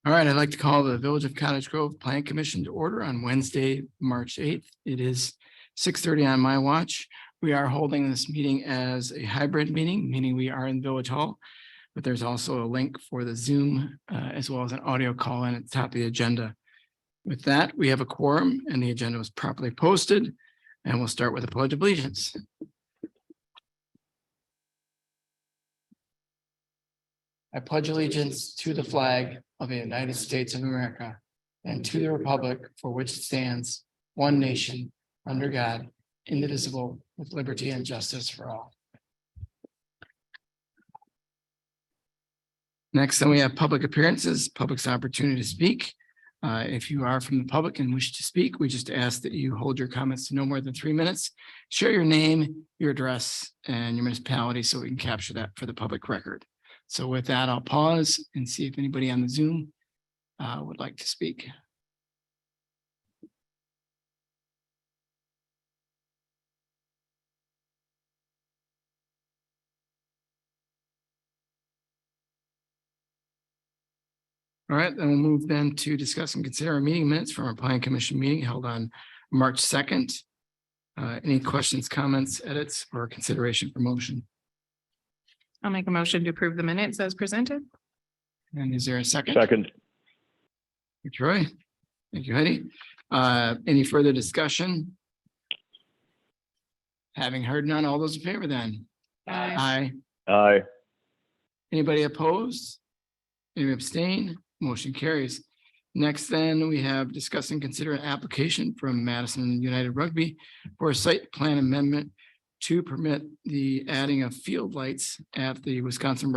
All right, I'd like to call the Village of Cottage Grove Plan Commission to order on Wednesday, March 8th. It is 6:30 on my watch. We are holding this meeting as a hybrid meeting, meaning we are in Village Hall, but there's also a link for the Zoom as well as an audio call in at the top of the agenda. With that, we have a quorum and the agenda was properly posted, and we'll start with the Pledge of Allegiance. I pledge allegiance to the flag of the United States of America and to the republic for which it stands, one nation, under God, indivisible, with liberty and justice for all. Next, then we have public appearances, public's opportunity to speak. If you are from the public and wish to speak, we just ask that you hold your comments to no more than 3 minutes. Share your name, your address, and your municipality so we can capture that for the public record. So with that, I'll pause and see if anybody on the Zoom would like to speak. All right, then we'll move then to discuss and consider our meeting minutes from our Plan Commission meeting held on March 2nd. Any questions, comments, edits, or consideration for motion? I'll make a motion to approve the minutes as presented. And is there a second? Second. Thank you, Troy. Thank you, Heidi. Any further discussion? Having heard none, all those in favor then? Aye. Aye. Aye. Anybody opposed? Any abstain? Motion carries. Next, then we have discuss and consider an application from Madison United Rugby for a site plan amendment to permit the adding of field lights at the Wisconsin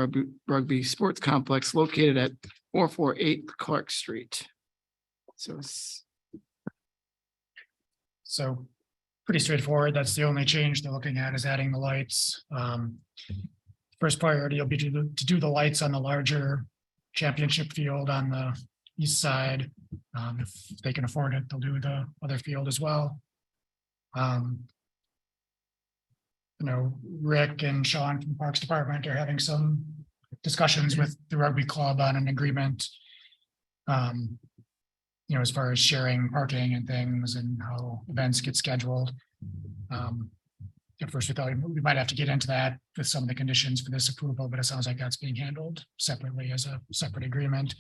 Rugby Sports Complex located at 448 Clark Street. So pretty straightforward. That's the only change they're looking at is adding the lights. First priority will be to do the lights on the larger championship field on the east side. If they can afford it, they'll do the other field as well. Rick and Sean from Parks Department are having some discussions with the rugby club on an agreement. As far as sharing parking and things and how events get scheduled. At first we thought we might have to get into that with some of the conditions for this approval, but it sounds like that's being handled separately as a separate agreement.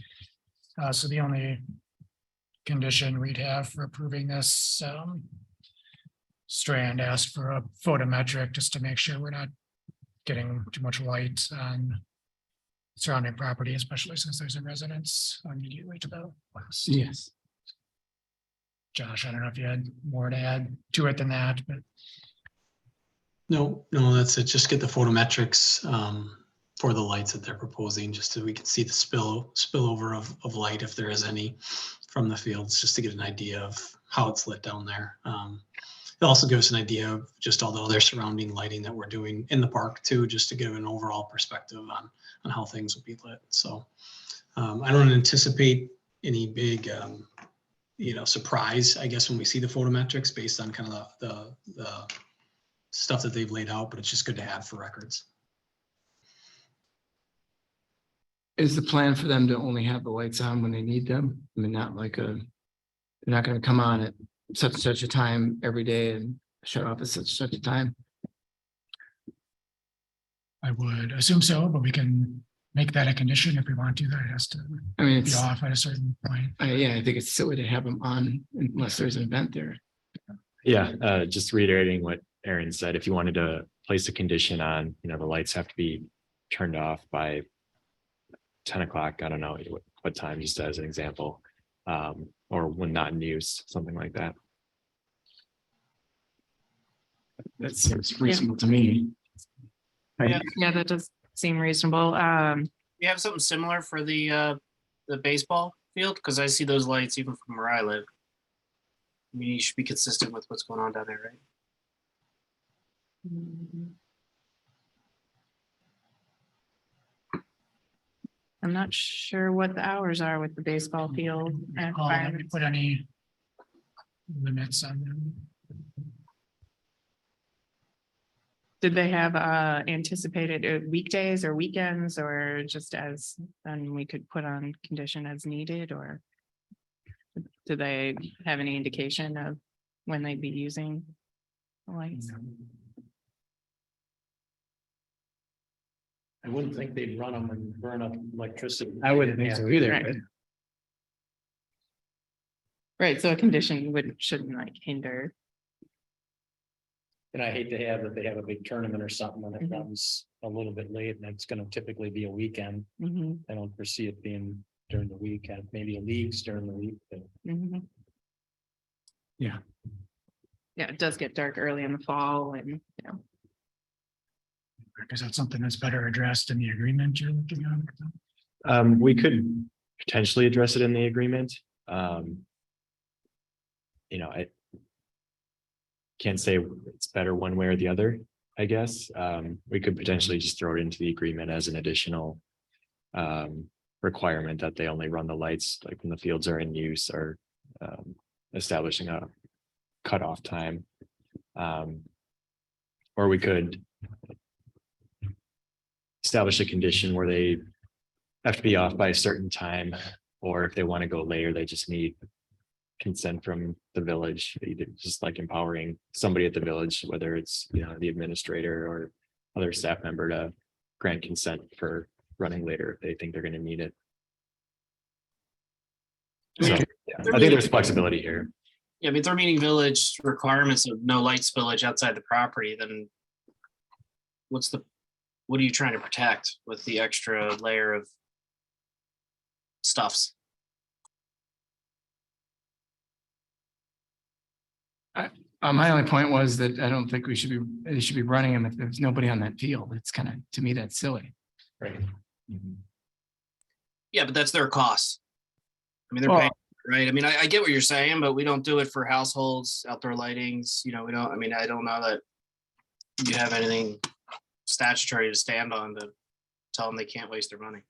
So the only condition we'd have for approving this, Strand asked for a photometric just to make sure we're not getting too much light on surrounding property, especially since there's a residence immediately to the west. Yes. Josh, I don't know if you had more to add to it than that, but. No, that's it. Just get the photometrics for the lights that they're proposing, just so we can see the spillover of light, if there is any, from the fields, just to get an idea of how it's lit down there. It'll also give us an idea of just all the other surrounding lighting that we're doing in the park too, just to give an overall perspective on how things will be lit. So I don't anticipate any big, surprise, I guess, when we see the photometrics based on kind of the stuff that they've laid out, but it's just good to have for records. Is the plan for them to only have the lights on when they need them? I mean, not like they're not going to come on at such and such a time every day and shut off at such a time? I would assume so, but we can make that a condition if we want to. That it has to be off at a certain point. Yeah, I think it's silly to have them on unless there's an event there. Yeah, just reiterating what Aaron said, if you wanted to place a condition on, the lights have to be turned off by 10 o'clock, I don't know what time, just as an example, or when not in use, something like that. That seems reasonable to me. Yeah, that does seem reasonable. You have something similar for the baseball field? Because I see those lights even from where I live. I mean, you should be consistent with what's going on down there, right? I'm not sure what the hours are with the baseball field. Have you put any limits on them? Did they have anticipated weekdays or weekends or just as, and we could put on condition as needed, or? Do they have any indication of when they'd be using the lights? I wouldn't think they'd run them and burn up electricity. I wouldn't think so either. Right. Right, so a condition shouldn't like hinder. And I hate to have that they have a big tournament or something and it Mhm. runs a little bit late and it's gonna typically be a weekend. Mhm, I don't foresee it being during the weekend, maybe a leagues during the week, but mhm. Yeah. Yeah, it does get dark early in the fall and, you know, Is that something that's better addressed in the agreement you're looking at? We could potentially address it in the agreement. You know, I can't say it's better one way or the other, I guess. We could potentially just throw it into the agreement as an additional requirement that they only run the lights like when the fields are in use, or establishing a cutoff time. Or we could establish a condition where they have to be off by a certain time, or if they want to go later, they just need consent from the village, either just like empowering somebody at the village, whether it's, you know, the administrator or other staff member, to grant consent for running later if they think they're going to need it. So, yeah, I think there's flexibility here. Yeah, I mean, if they're meeting village requirements of no light spillage outside the property, then what are you trying to protect with the extra layer of stuffs? My only point was that I don't think they should be running them if there's nobody on that field. It's kind of, to me, that's silly. right. Yeah, but that's their cost. I mean, they're Well- paying, right? I mean, I get what you're saying, but we don't do it for households, outdoor lightings, you know, we don't, I mean, I don't know that you have anything statutory to stand on to tell them they can't waste their money.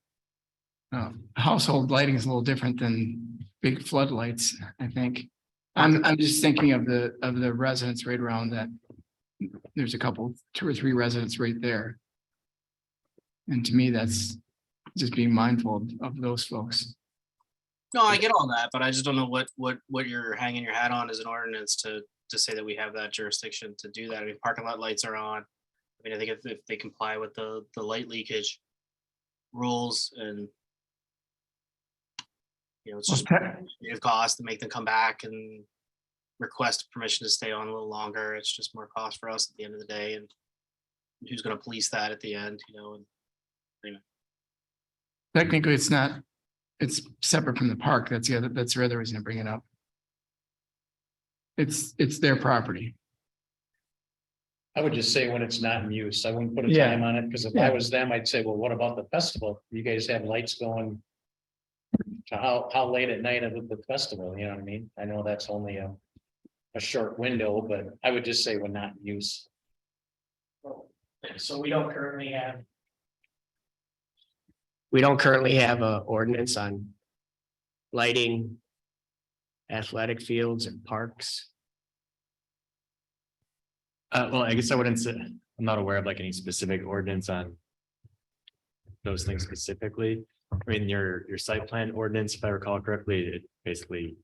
Household lighting is a little different than big floodlights, I think. I'm just thinking of the residents right around that. There's a couple, 2 or 3 residents right there. And to me, that's just being mindful of those folks. No, I get all that, but I just don't know what you're hanging your hat on as an ordinance to say that we have that jurisdiction to do that. I mean, parking lot lights are on. I mean, I think if they comply with the light leakage rules, and you know, it's just a cost to make them come back and request permission to stay on a little longer. It's just more cost for us at the end of the day, and who's going to police that at the end, you know? And Technically, it's not, it's separate from the park. That's the other reason to bring it up. It's their property. I would just say when it's not in use, I wouldn't put a Yeah. time on it, because if Yeah. I was them, I'd say, well, what about the festival? You guys have lights going to how late at night of the festival, you know what I mean? I know that's only a short window, but I would just say when not in use. So we don't currently have a ordinance on lighting athletic fields and parks. Well, I guess I wouldn't say, I'm not aware of like any specific ordinance on those things specifically. I mean, your site plan ordinance, if I recall correctly, it basically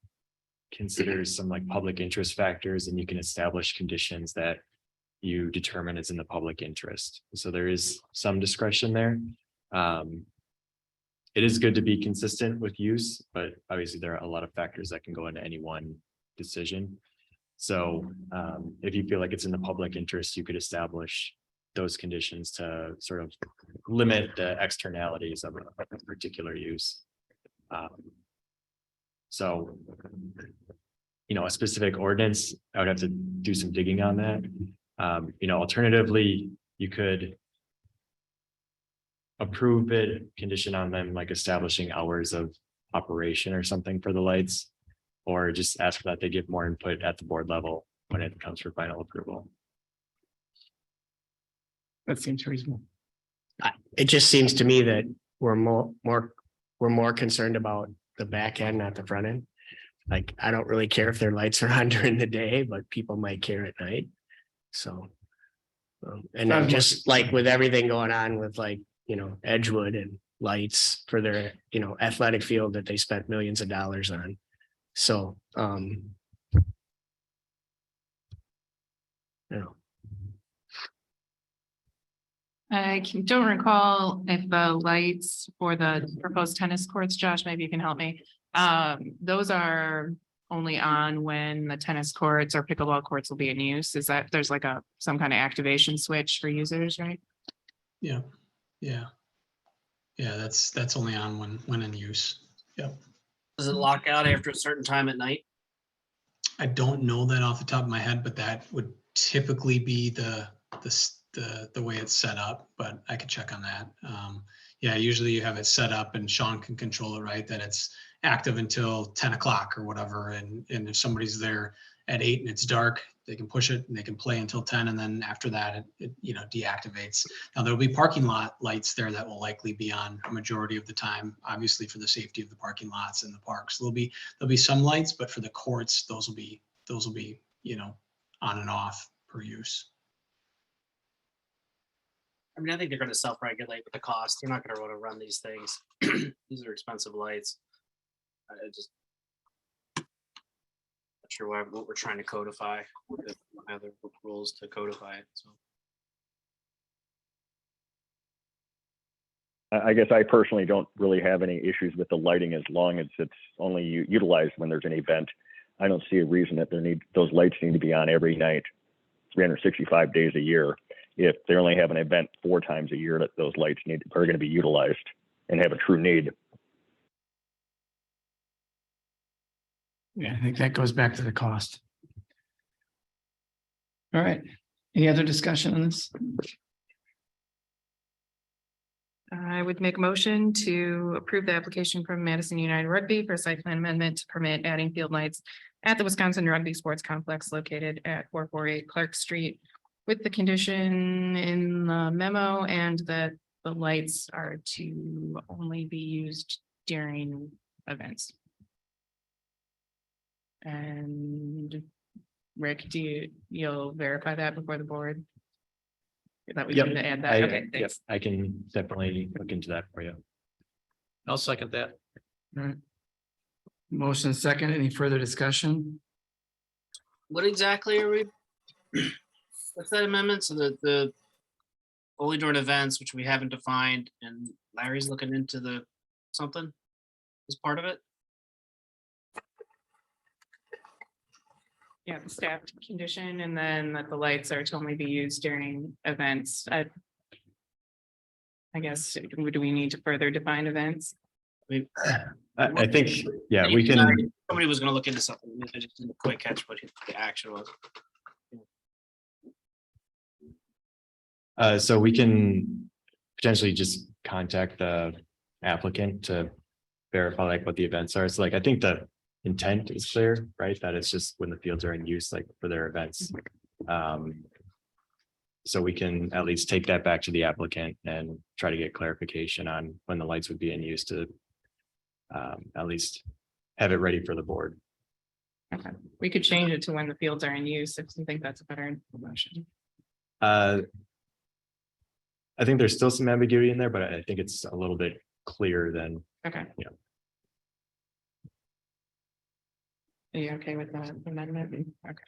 considers some like public interest factors, and you can establish conditions that you determine is in the public interest. So there is some discretion there. It is good to be consistent with use, but obviously there are a lot of factors that can go into any one decision. So if you feel like it's in the public interest, you could establish those conditions to sort of limit the externalities of a particular use. So, you know, a specific ordinance, I would have to do some digging on that. You know, alternatively, you could approve it, condition on them like establishing hours of operation or something for the lights, or just ask that they give more input at the board level when it comes for final approval. That seems reasonable. It just seems to me that we're more concerned about the back end, not the front end. Like, I don't really care if their lights are on during the day, but people might care at night. So And then just like with everything going on with like, Edgewood and lights for their, athletic field that they spent millions of dollars on. So, you know, don't recall if the lights for the proposed tennis courts, Josh, maybe you can help me. Those are only on when the tennis courts or pickleball courts will be in use. Is that there's like some kind of activation switch for users, right? Yeah, yeah. Yeah, that's only on when in use. Yep. Does it lock out after a certain time at night? I don't know that off the top of my head, but that would typically be the way it's set up, but I could check on that. Yeah, usually you have it set up and Sean can control it, right? That it's active until 10 o'clock or whatever. And if somebody's there at 8 and it's dark, they can push it and they can play until 10. And then after that, it deactivates. Now there'll be parking lot lights there that will likely be on a majority of the time, obviously for the safety of the parking lots and the parks. There'll be some lights, but for the courts, those will be, on and off per use. I mean, I think they're gonna self-regulate with the cost. They're not gonna want to run these things. These are expensive lights. I just not sure what we're trying to codify. Other rules to codify it, so. I guess I personally don't really have any issues with the lighting as long as it's only utilized when there's an event. I don't see a reason that those lights need to be on every night, 365 days a year. If they only have an event 4 times a year, that those lights are going to be utilized and have a true need. Yeah, I think that goes back to the cost. All right. Any other discussion on this? I would make a motion to approve the application from Madison United Rugby for a site plan amendment to permit adding field lights at the Wisconsin Rugby Sports Complex located at 448 Clark Street with the condition in the memo and that the lights are to only be used during events. And Rick, you'll verify that before the board? That we Yep. can add that, okay, Yep, thanks. I can definitely look into that for you. I'll second that. All right. Motion second, any further discussion? What exactly are we? What's that amendment? So the only during events, which we haven't defined, and Larry's looking into the something as part of it. Yeah, the staff condition, and then that the lights are to only be used during events. I guess, do we need to further define events? I think, yeah, we can, Somebody was gonna look into something. I just didn't quite catch what the action was. so we can potentially just contact the applicant to verify like what the events are. So like, I think the intent is clear, right? That it's just when the fields are in use, like for their events. So we can at least take that back to the applicant and try to get clarification on when the lights would be in use to at least have it ready for the board. Okay, we could change it to when the fields are in use if you think that's a better motion. I think there's still some ambiguity in there, but I think it's a little bit clearer than, Okay. Yeah. Are you okay with that amendment? Okay.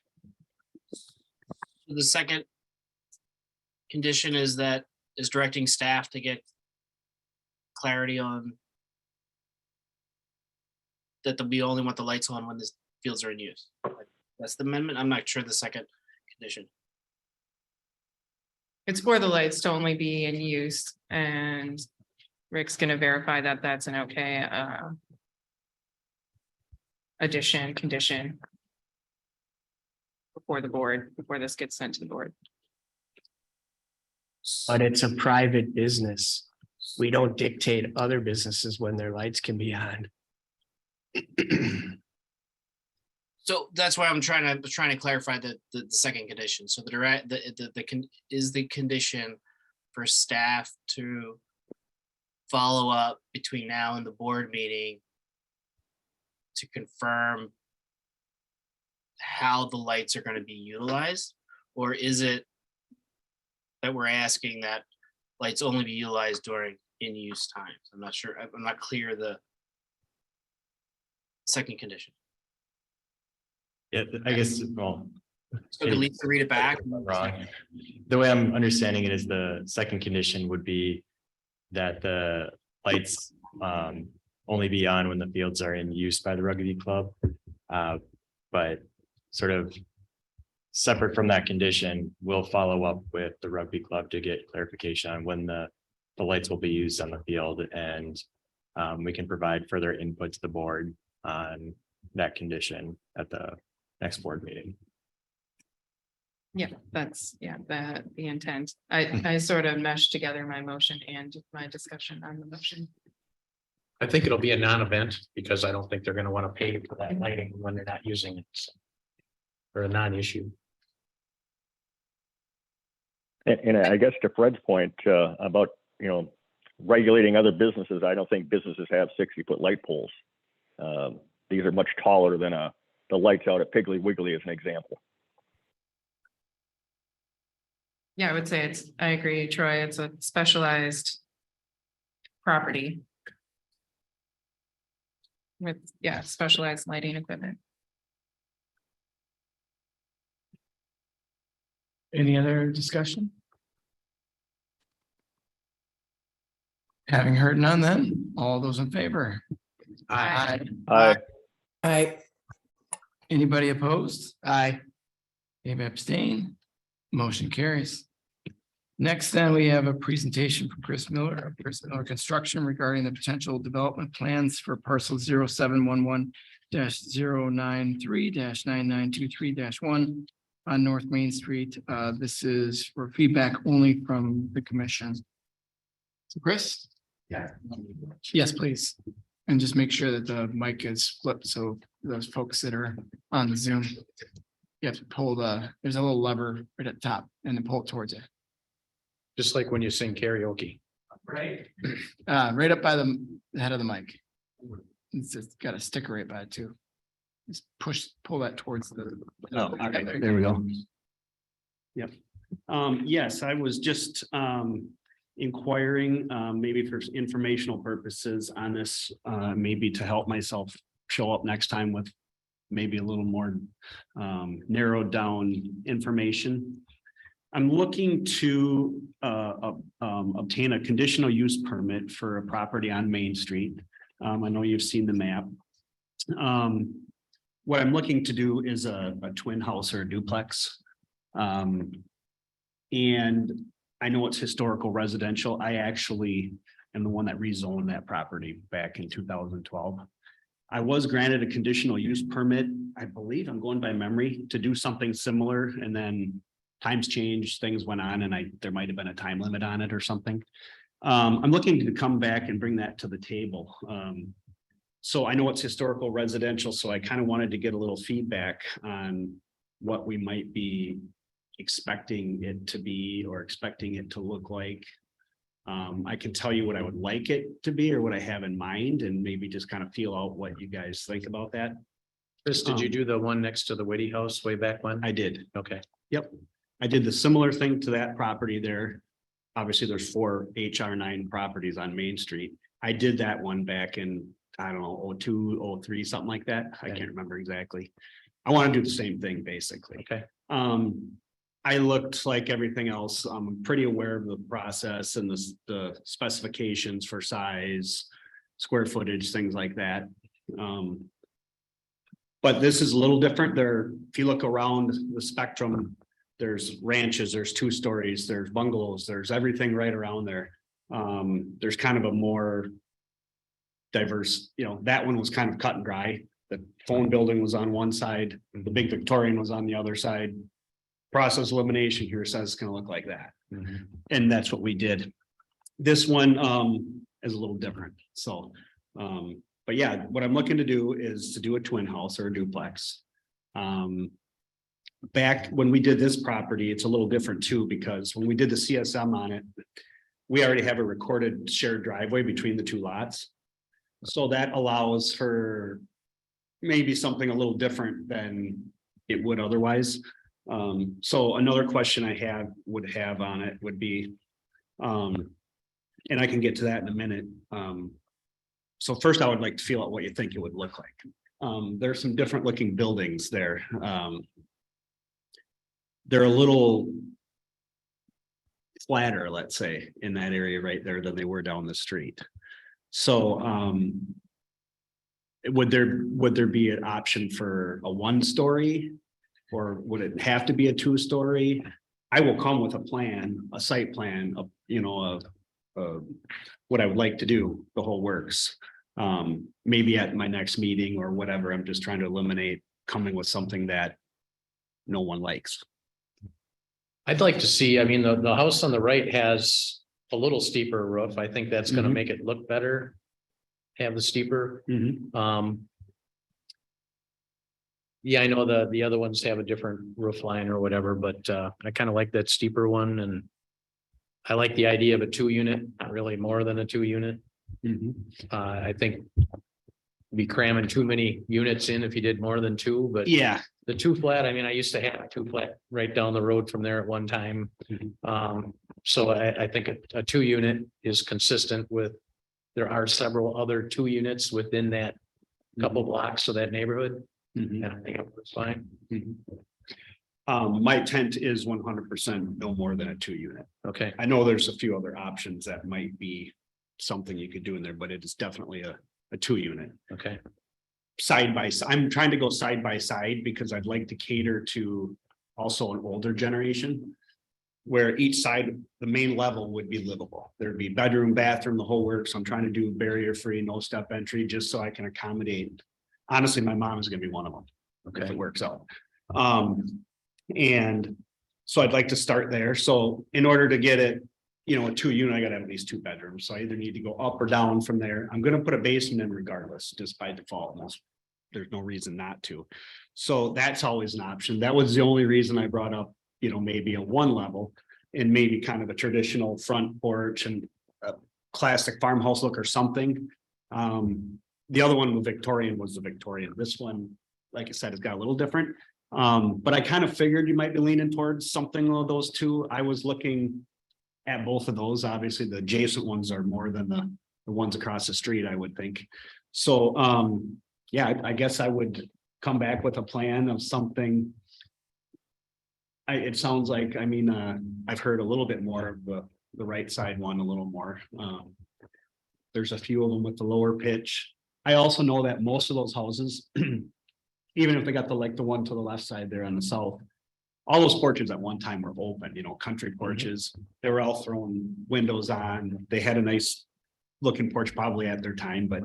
The second condition is directing staff to get clarity on that we only want the lights on when the fields are in use. That's the amendment. I'm not sure the second condition. It's for the lights to only be in use, and Rick's gonna verify that that's an okay condition before the board, before this gets sent to the board. but it's a private business. We don't dictate other businesses when their lights can be on. So that's why I'm trying to clarify the second condition. So the condition for staff to follow up between now and the board meeting to confirm how the lights are going to be utilized, or is it that we're asking that lights only be utilized during in-use times. I'm not sure, I'm not clear the second condition. Yeah, I guess, well, So at least to read it back. wrong. The way I'm understanding it is the second condition would be that the lights only be on when the fields are in use by the rugby club. But sort of separate from that condition, we'll follow up with the rugby club to get clarification on when the lights will be used on the field, and we can provide further input to the board on that condition at the next board meeting. Yeah, that's, the intent. I sort of meshed together my motion and my discussion on the motion. I think it'll be a non-event because I don't think they're gonna want to pay for that lighting when they're not using it. So. Or a non-issue. And I guess to Fred's point about, regulating other businesses, I don't think businesses have 60-foot light poles. These are much taller than the lights out at Piggly Wiggly as an example. Yeah, I would say I agree, Troy, it's a specialized property. With, specialized lighting equipment. Any other discussion? Having heard none, then all those in favor? Aye. Aye. Anybody opposed? Aye. Anybody abstain? Motion carries. Next, then, we have a presentation from Chris Miller of Chris Miller Construction regarding the potential development plans for parcel 0711-093-9923-1 on North Main Street. This is for feedback only from the commission. So Chris? Yeah. Yes, please. And just make sure that the mic is flipped, so those folks that are on the Zoom, you have to pull there's a little lever right at the top and then pull it towards it. Just like when you sing karaoke. Right. Right up by the head of the mic. It's just got a sticker right by it too. Just pull that towards the. Oh, okay, there we go. Yep. Yes, I was just inquiring, maybe for informational purposes on this, maybe to help myself show up next time with maybe a little more narrowed down information. I'm looking to obtain a conditional use permit for a property on Main Street. I know you've seen the map. What I'm looking to do is a twin house or a duplex. And I know it's historical residential. I actually am the one that rezoned that property back in 2012. I was granted a conditional use permit, I believe, I'm going by memory, to do something similar, and then times changed, things went on, and there might have been a time limit on it or something. I'm looking to come back and bring that to the table. So I know it's historical residential, so I kind of wanted to get a little feedback on what we might be expecting it to be or expecting it to look like. I can tell you what I would like it to be or what I have in mind, and maybe just kind of feel out what you guys think about that. Chris, did you do the one next to the Whitty house way back when? I did. Okay. Yep. I did the similar thing to that property there. Obviously, there's 4 HR9 properties on Main Street. I did that one back in, I don't know, 02, 03, something like that. I can't remember exactly. I want to do the same thing, basically. Okay. I looked like everything else. I'm pretty aware of the process and the specifications for size, square footage, things like that. But this is a little different there. If you look around the spectrum, there's ranches, there's 2 stories, there's bungalows, there's everything right around there. There's kind of a more diverse, that one was kind of cut and dry. The phone building was on one side, the big Victorian was on the other side. Process elimination here says it's going to look like that. And that's what we did. This one is a little different. So, but yeah, what I'm looking to do is to do a twin house or a duplex. Back when we did this property, it's a little different too, because when we did the CSM on it, we already have a recorded shared driveway between the 2 lots. So that allows for maybe something a little different than it would otherwise. So another question I would have on it would be, and I can get to that in a minute. So first I would like to feel out what you think it would look like. There's some different looking buildings there. They're a little flatter, let's say, in that area right there than they were down the street. So, would there be an option for a 1-story? Or would it have to be a 2-story? I will come with a plan, a site plan of, what I would like to do, the whole works. Maybe at my next meeting or whatever. I'm just trying to eliminate coming with something that no one likes. I'd like to see, I mean, the house on the right has a little steeper roof. I think that's gonna Mhm. make it look better. Have the steeper. Yeah, I know the other ones have a different roof line or whatever, but I kind of like that steeper one, and I like the idea of a 2-unit, not really more than a 2-unit. I think be cramming too many units in if you did more than 2, but Yeah. the 2 flat, I mean, I used to have a 2 flat right down the road from there at one time. So I think a 2-unit is consistent with, there are several other 2 units within that couple blocks of that neighborhood. And I think it was fine. My intent is 100% no more than a 2-unit. Okay, I know there's a few other options that might be something you could do in there, but it is definitely a 2-unit. okay, Side by side, I'm trying to go side by side because I'd like to cater to also an older generation. Where each side, the main level would be livable. There'd be bedroom, bathroom, the whole works. I'm trying to do barrier free, no step entry, just so I can accommodate. Honestly, my mom is gonna be one of them, if okay, it works out. And so I'd like to start there. So in order to get it, a 2-unit, I gotta have at least 2 bedrooms. So I either need to go up or down from there. I'm gonna put a basement in regardless, just by default. There's no reason not to. So that's always an option. That was the only reason I brought up, maybe a 1 level and maybe kind of a traditional front porch and a classic farmhouse look or something. The other one, the Victorian, was the Victorian. This one, like I said, has got a little different. But I kind of figured you might be leaning towards something of those 2. I was looking at both of those. Obviously, the adjacent ones are more than the ones across the street, I would think. So, yeah, I guess I would come back with a plan of something. It sounds like, I've heard a little bit more of the right side one, a little more. There's a few of them with the lower pitch. I also know that most of those houses, even if they got the one to the left side there on the south, all those porches at one time were open, country porches. They were all throwing windows on. They had a nice looking porch probably at their time, but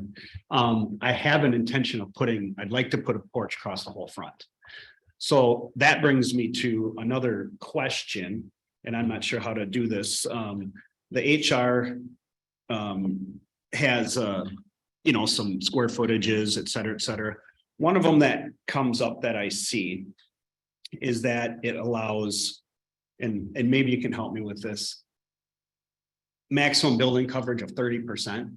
I have an intention of I'd like to put a porch across the whole front. So that brings me to another question, and I'm not sure how to do this. The HR has some square footages, et cetera, et cetera. One of them that comes up that I see is that it allows, and maybe you can help me with this, maximum building coverage of 30%.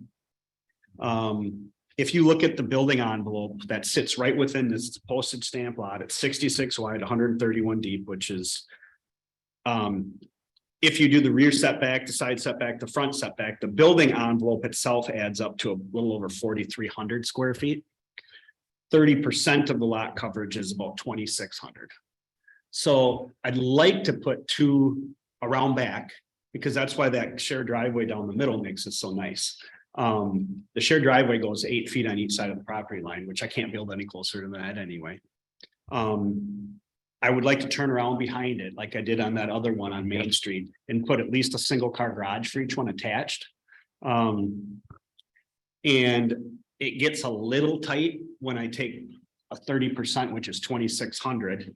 If you look at the building envelope that sits right within this postage stamp lot, it's 66 wide, 131 deep, which is, if you do the rear setback, the side setback, the front setback, the building envelope itself adds up to a little over 4,300 square feet. 30% of the lot coverage is about 2,600. So I'd like to put 2 around back, because that's why that shared driveway down the middle makes it so nice. The shared driveway goes 8 feet on each side of the property line, which I can't build any closer to that anyway. I would like to turn around behind it like I did on that other one on Main Street and put at least a single car garage for each one attached. And it gets a little tight when I take a 30%, which is 2,600.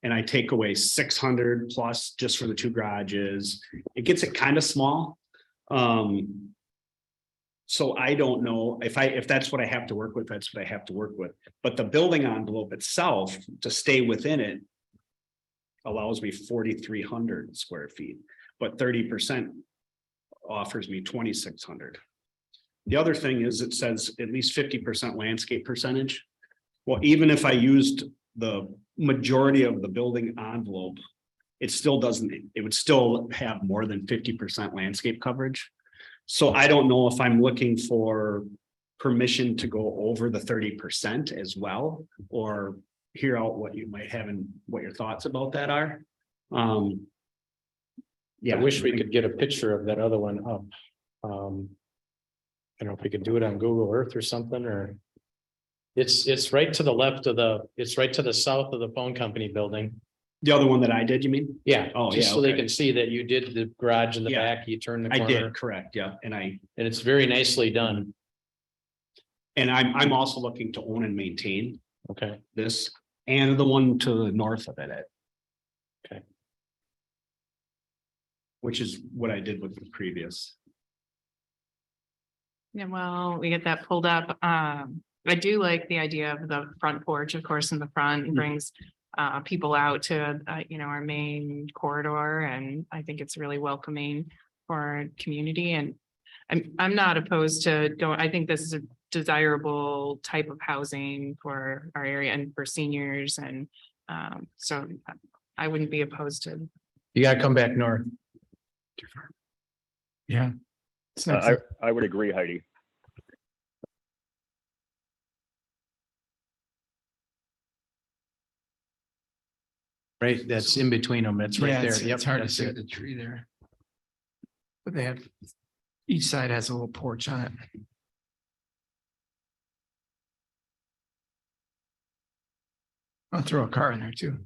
And I take away 600 plus just for the 2 garages. It gets it kind of small. So I don't know if that's what I have to work with, that's what I have to work with. But the building envelope itself, to stay within it, allows me 4,300 square feet, but 30% offers me 2,600. The other thing is it says at least 50% landscape percentage. Well, even if I used the majority of the building envelope, it still doesn't, it would still have more than 50% landscape coverage. So I don't know if I'm looking for permission to go over the 30% as well, or hear out what you might have and what your thoughts about that are. I wish we could get a picture of that other one up. I don't know if we could do it on Google Earth or something, or. It's right to the left of it's right to the south of the phone company building. The other one that I did, you mean? Yeah. Oh, just yeah, so they okay. can see that you did the garage in the Yeah. back, you turned the I corner. did, correct, yeah, and And it's very nicely done. I'm also looking to own and maintain Okay. this and the one to the north of it. Okay. Which is what I did with the previous. Yeah, well, we get that pulled up. I do like the idea of the front porch, of course, in the front and brings people out to, our main corridor. And I think it's really welcoming for our community. And I'm not opposed to going, I think this is a desirable type of housing for our area and for seniors. And so I wouldn't be opposed to. You gotta come back north. Yeah. It's nice. I would agree, Heidi. Right, that's in between them. It's right Yeah, there. it's Yep, it's hard to that's see it. the tree there. But they have, each side has a little porch on it. I'll throw a car in there too.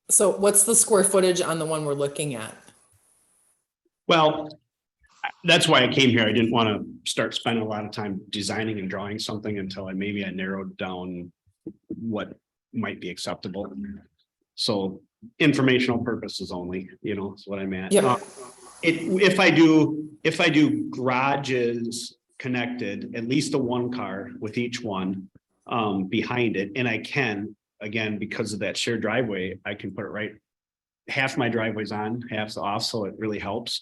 So what's the square footage on the one we're looking at? Well, that's why I came here. I didn't want to start spending a lot of time designing and drawing something until I narrowed down what might be acceptable. So informational purposes only, is what I'm at. Yep. If I do garages connected, at least a one car with each one behind it, and I can, again, because of that shared driveway, I can put it right. Half my driveway's on, half's off, so it really helps.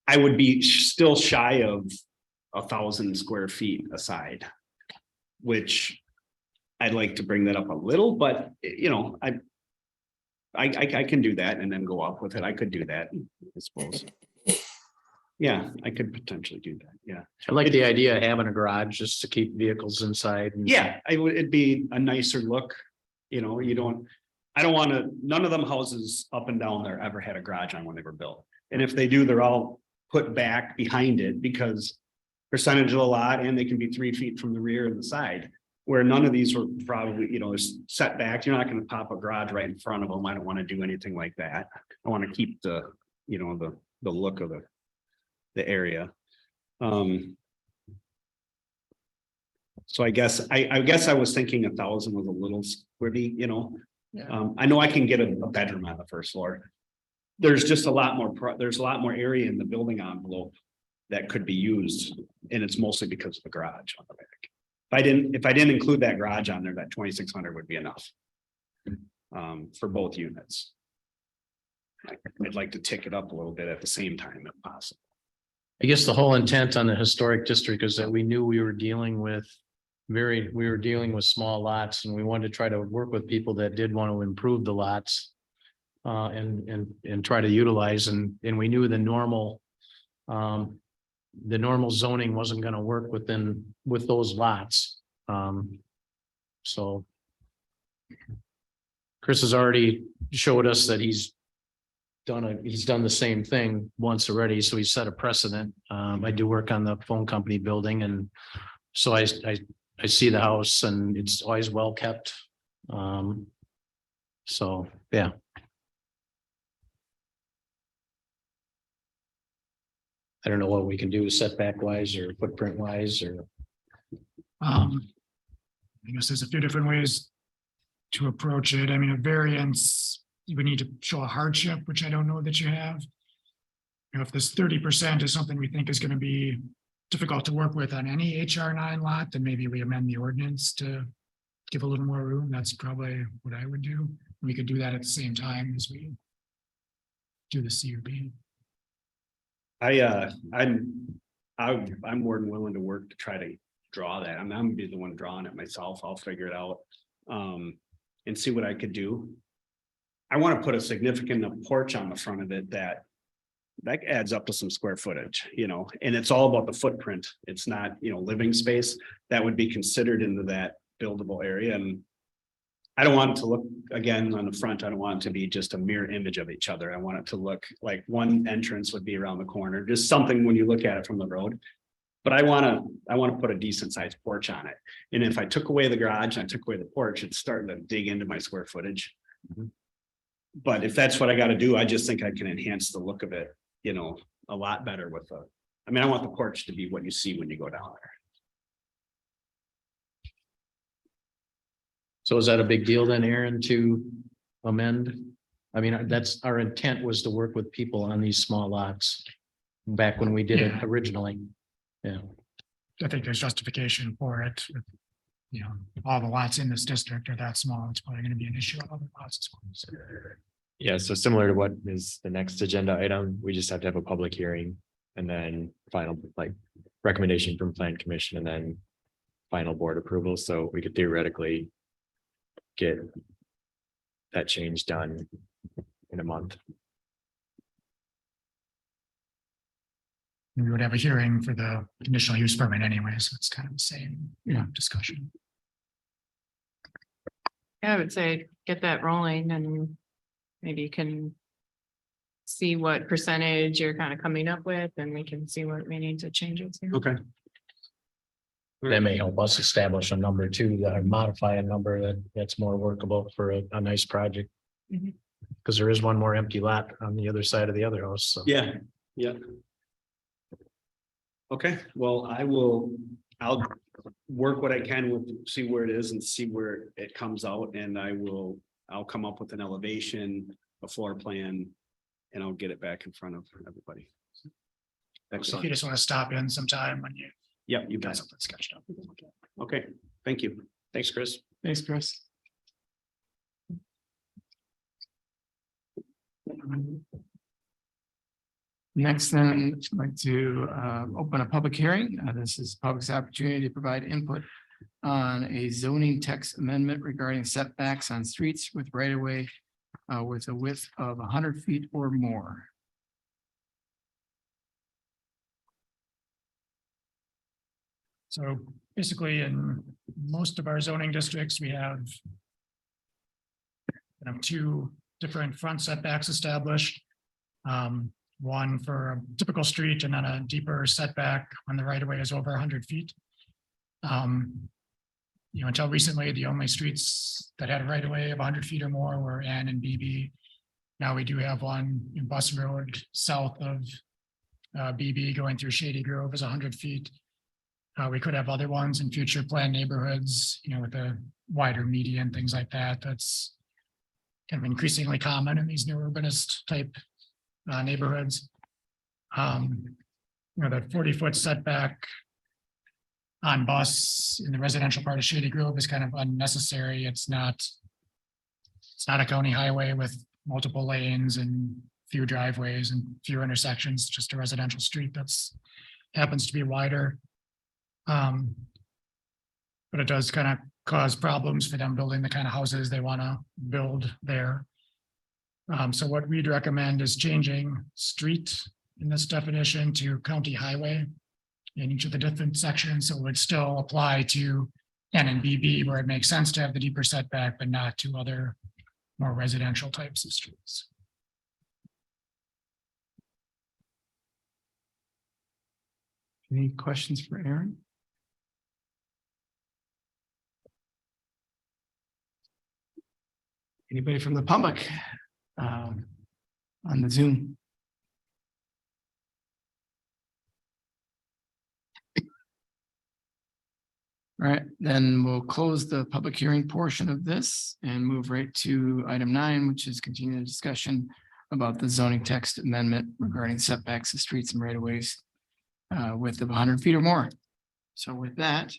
I would be still shy of 1,000 square feet aside, which I'd like to bring that up a little, but I can do that and then go up with it. I could do that, I suppose. Yeah, I could potentially do that. Yeah. I like the idea of having a garage just to keep vehicles inside. And Yeah, it'd be a nicer look. I don't want to, none of them houses up and down there ever had a garage on when they were built. And if they do, they're all put back behind it because percentage of the lot, and they can be 3 feet from the rear and the side. Where none of these were probably, set back. You're not going to pop a garage right in front of them. I don't want to do anything like that. I want to keep the look of the area. So I guess I was thinking 1,000 was a little squibby, I know I can get a bedroom on the first floor. There's just a lot more, there's a lot more area in the building envelope that could be used. And it's mostly because of the garage on the back. If I didn't include that garage on there, that 2,600 would be enough. For both units. I'd like to tick it up a little bit at the same time if possible. I guess the whole intent on the historic district is that we knew we were dealing with small lots, and we wanted to try to work with people that did want to improve the lots. And try to utilize, and we knew the normal zoning wasn't going to work with those lots. So Chris has already showed us that he's done the same thing once already, so he set a precedent. I do work on the phone company building, and so I see the house, and it's always well kept. So yeah. I don't know what we can do setback wise or footprint wise or. I guess there's a few different ways to approach it. I mean, a variance, you would need to show a hardship, which I don't know that you have. If this 30% is something we think is going to be difficult to work with on any HR9 lot, then maybe we amend the ordinance to give a little more room. That's probably what I would do. We could do that at the same time as we do the CUP. I'm more than willing to work to try to draw that. I'm gonna be the one drawing it myself. I'll figure it out. And see what I could do. I want to put a significant porch on the front of it that adds up to some square footage, and it's all about the footprint. It's not, living space that would be considered into that buildable area. And I don't want it to look, again, on the front, I don't want it to be just a mirror image of each other. I want it to look like one entrance would be around the corner, just something when you look at it from the road. But I want to put a decent sized porch on it. And if I took away the garage, and I took away the porch, it's starting to dig into my square footage. But if that's what I got to do, I just think I can enhance the look of it, a lot better with I want the porch to be what you see when you go down there. So is that a big deal then, Aaron, to amend? I mean, that's our intent was to work with people on these small lots back when we did it Yeah. originally. Yeah. I think there's justification for it. All the lots in this district are that small. It's probably gonna be an issue on other lots as well. So, Yeah, so similar to what is the next agenda item, we just have to have a public hearing and then final, recommendation from plan commission and then final board approval. So we could theoretically get that change done in a month. We would have a hearing for the conditional use permit anyway, so it's kind of the same, discussion. Yeah, I would say get that rolling and maybe you can see what percentage you're kind of coming up with and we can see what we need to change it to. Okay. That may help us establish a number too, or modify a number that's more workable for a nice project. Mhm. Because there is one more empty lot on the other side of the other house, so. Yeah. Okay, well, I'll work what I can with, see where it is and see where it comes out, and I'll come up with an elevation, a floor plan, and I'll get it back in front of everybody. If Excellent. you just want to stop in sometime when you Yep, you got got it. something sketched up. Okay, thank you. Thanks, Chris. Thanks, Chris. Next, then, I'd like to open a public hearing. This is public's opportunity to provide input on a zoning text amendment regarding setbacks on streets with right of way with a width of 100 feet or more. So basically, in most of our zoning districts, we have two different front setbacks established. One for a typical street and then a deeper setback when the right of way is over 100 feet. Until recently, the only streets that had a right of way of 100 feet or more were N and BB. Now we do have one in Bus Road south of BB going through Shady Grove is 100 feet. We could have other ones in future planned neighborhoods, with a wider median, things like that. That's kind of increasingly common in these new urbanist type neighborhoods. That 40-foot setback on Bus in the residential part of Shady Grove is kind of unnecessary. It's not a county highway with multiple lanes and few driveways and few intersections, just a residential street that's happens to be wider. But it does kind of cause problems for them building the kind of houses they want to build there. So what we'd recommend is changing street in this definition to county highway in each of the different sections. So it would still apply to N and BB where it makes sense to have the deeper setback, but not to other more residential types of streets. Any questions for Aaron? Anybody from the public on the Zoom? All right, then we'll close the public hearing portion of this and move right to item 9, which is continuing the discussion about the zoning text amendment regarding setbacks of streets and right of ways width of 100 feet or more. So with that,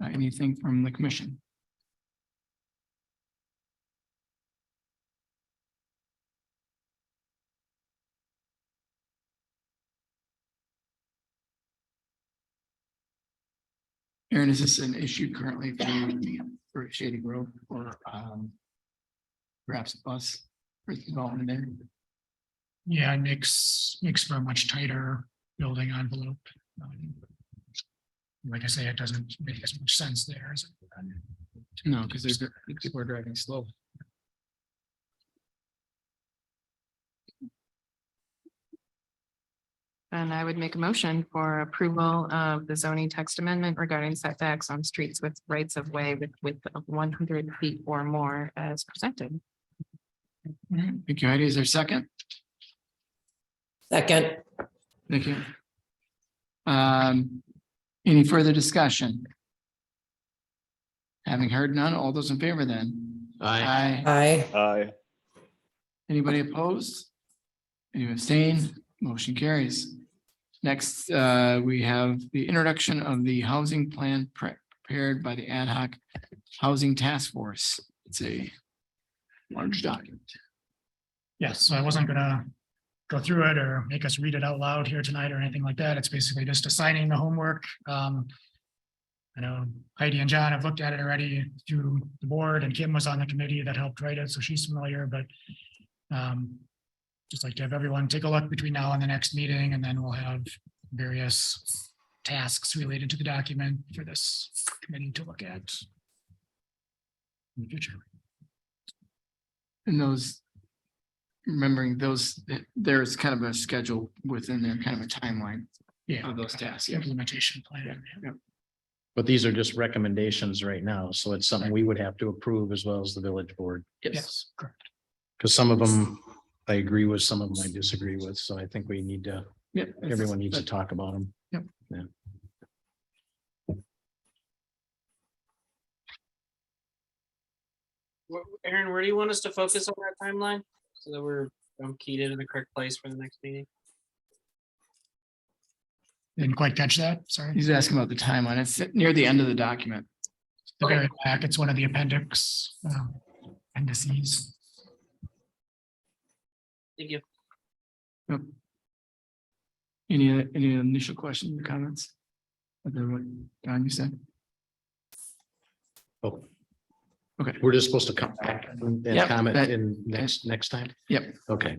anything from the commission? Aaron, is this an issue currently for Shady Grove or perhaps us for development there? Yeah, it makes for a much tighter building envelope. Like I say, it doesn't make as much sense there as No, because there's people are driving slow. And I would make a motion for approval of the zoning text amendment regarding setbacks on streets with rights of way with width of 100 feet or more as presented. All right, thank you, Heidi. Is there a second? Second, Thank you. Any further discussion? Having heard none, all those in favor then? Aye. aye. Aye. Anybody opposed? Any abstain? Motion carries. Next, we have the introduction of the housing plan prepared by the ad hoc housing task force. It's a large document. yes, so I wasn't gonna go through it or make us read it out loud here tonight or anything like that. It's basically just assigning the homework. I know Heidi and John have looked at it already through the board, and Kim was on the committee that helped write it, so she's familiar, but just like to have everyone take a look between now and the next meeting, and then we'll have various tasks related to the document for this committee to look at in the future. And those, remembering those, there's kind of a schedule within there, kind of a timeline Yeah, of those tasks. Yeah. implementation plan. But these are just recommendations right now, so it's something we would have to approve as well as the village board. Yes, correct. Because some of them I agree with, some of them I disagree with, so I think we need to, Yep. everyone needs to talk about them. Yep. Yeah. Aaron, where do you want us to focus on that timeline? So that we're keyed into the correct place for the next meeting? Didn't quite catch that, sorry. He's asking about the timeline. It's near the end of the document. The very back, it's one of the appendices. Thank you. Any initial questions or comments? Other what Don, you said? Oh. Okay. We're just supposed to come back and Yep, comment that- in next time? Yep. Okay.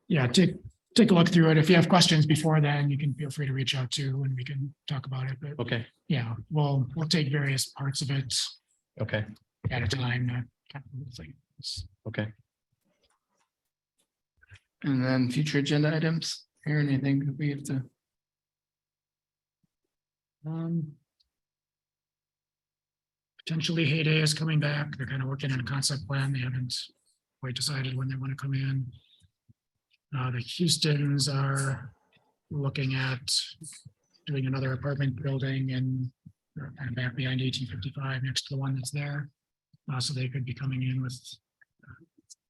Yeah, take a look through it. If you have questions before then, you can feel free to reach out to and we can talk about it. But Okay. yeah, we'll take various parts of it Okay. at a time. Not kind of things. Okay. And then future agenda items, here, anything that we have to? Potentially Heyday is coming back. They're kind of working on a concept plan. They haven't quite decided when they want to come in. The Houstons are looking at doing another apartment building and kind of back behind 1855 next to the one that's there. So they could be coming in with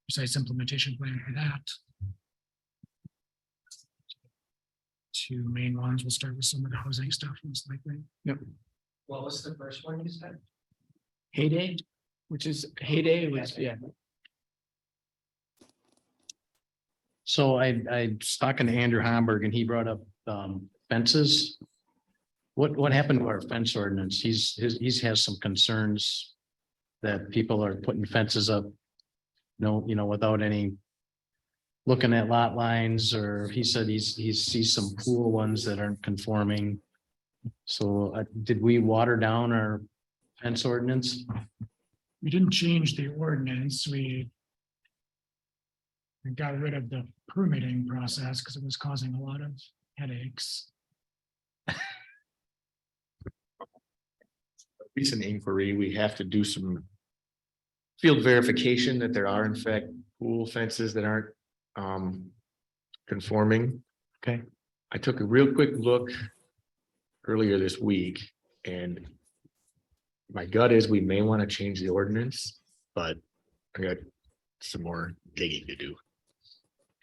precise implementation plan for that. Two main ones. We'll start with some of the housing stuff most likely. Yep. What was the first one you said? Heyday, which is Heyday, which, yeah. So I was talking to Andrew Hamburg and he brought up fences. What happened to our fence ordinance? He has some concerns that people are putting fences up. No, without any looking at lot lines, or he said he sees some pool ones that aren't conforming. So did we water down our fence ordinance? We didn't change the ordinance. We got rid of the permitting process because it was causing a lot of headaches. Recent inquiry, we have to do some field verification that there are in fact pool fences that aren't conforming. Okay. I took a real quick look earlier this week and my gut is we may want to change the ordinance, but I got some more digging to do.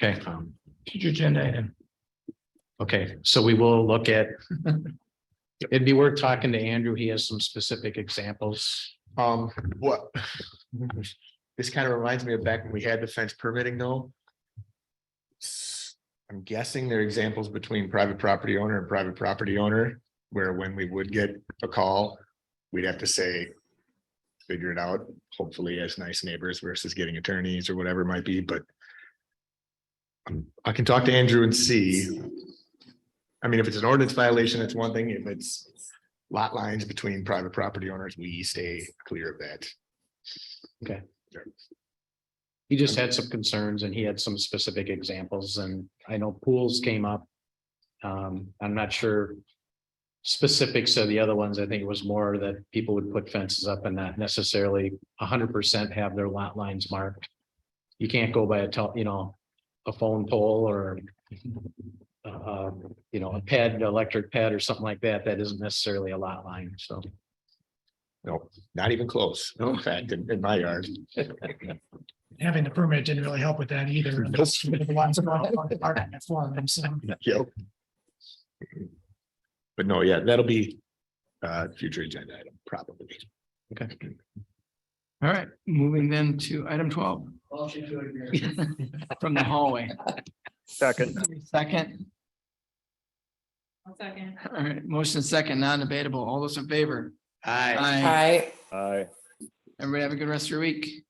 Okay. Future agenda item. Okay, so we will look at. It'd be worth talking to Andrew. He has some specific examples. What? This kind of reminds me of back when we had the fence permitting though. I'm guessing there are examples between private property owner and private property owner. where when we would get a call, we'd have to say, figure it out, hopefully as nice neighbors versus getting attorneys or whatever it might be, but I can talk to Andrew and see. I mean, if it's an ordinance violation, it's one thing. If it's lot lines between private property owners, we stay clear of that. Okay. He just had some concerns and he had some specific examples and I know pools came up. I'm not sure specifics of the other ones. I think it was more that people would put fences up and not necessarily 100% have their lot lines marked. You can't go by a phone pole or a pad, electric pad or something like that. That isn't necessarily a lot line. So No, not even close. No, in fact, in my yard. Having the permit didn't really help with that either. The lines are all parking at four of them, so. Yep. But no, yeah, that'll be future agenda item, probably. okay. All right, moving then to item 12 from the hallway. Second. Second. Second. All right, motion second, non-debatable. All those in favor? Aye. Aye. Hi. Aye. Everybody have a good rest of your week.